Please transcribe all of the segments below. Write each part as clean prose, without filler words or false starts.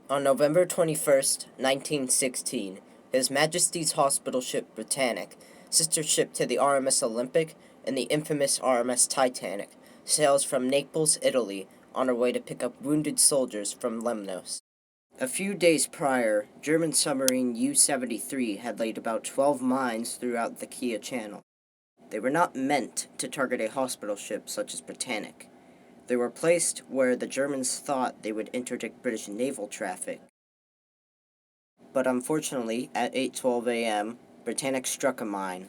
On November 21st, 1916, His Majesty's hospital ship Britannic, sister ship to the RMS Olympic and the infamous RMS Titanic, sails from Naples, Italy, on her way to pick up wounded soldiers from Lemnos. A few days prior, German submarine U-73 had laid about 12 mines throughout the Kia Channel. They were not meant to target a hospital ship such as Britannic. They were placed where the Germans thought they would interdict British naval traffic. But unfortunately, at 8:12 a.m., Britannic struck a mine.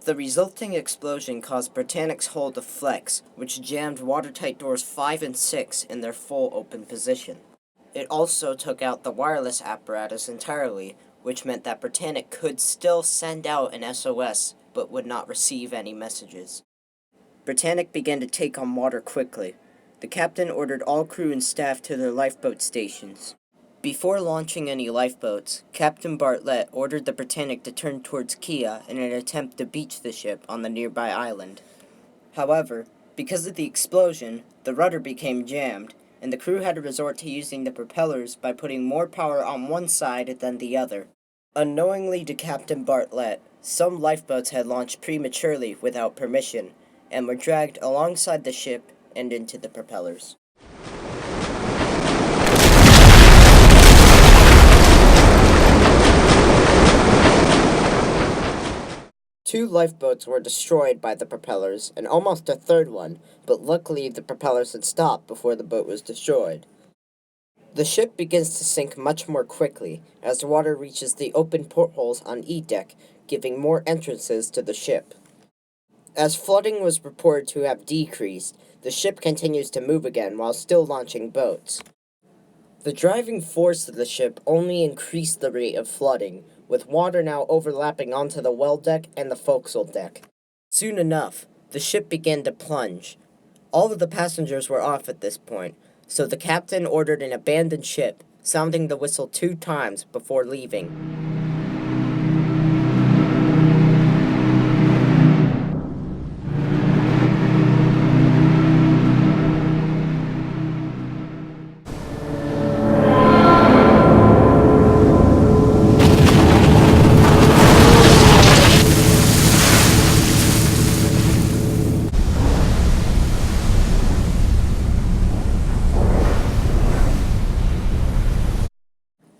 The resulting explosion caused Britannic's hull to flex, which jammed watertight doors 5 and 6 in their full open position. It also took out the wireless apparatus entirely, which meant that Britannic could still send out an SOS, but would not receive any messages. Britannic began to take on water quickly. The captain ordered all crew and staff to their lifeboat stations. Before launching any lifeboats, Captain Bartlett ordered the Britannic to turn towards Kia in an attempt to beach the ship on the nearby island. However, because of the explosion, the rudder became jammed, and the crew had to resort to using the propellers by putting more power on one side than the other. Unknowingly to Captain Bartlett, some lifeboats had launched prematurely without permission, and were dragged alongside the ship and into the propellers. Two lifeboats were destroyed by the propellers, and almost a third one, but luckily the propellers had stopped before the boat was destroyed. The ship begins to sink much more quickly, as the water reaches the open portholes on E-deck, giving more entrances to the ship. As flooding was reported to have decreased, the ship continues to move again while still launching boats. The driving force of the ship only increased the rate of flooding, with water now overlapping onto the well deck and the forecastle deck. Soon enough, the ship began to plunge. All of the passengers were off at this point, so the captain ordered an abandoned ship, sounding the whistle 2 times before leaving.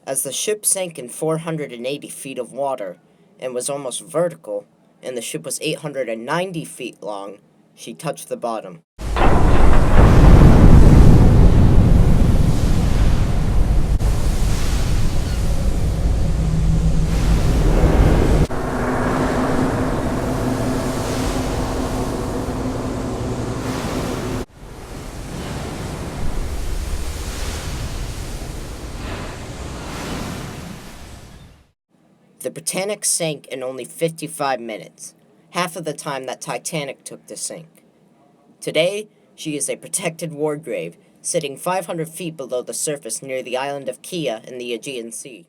As the ship sank in 480 feet of water, and was almost vertical, and the ship was 890 feet long, she touched the bottom. The Britannic sank in only 55 minutes, half of the time that Titanic took to sink. Today, she is a protected war grave, sitting 500 feet below the surface near the island of Kia in the Aegean Sea.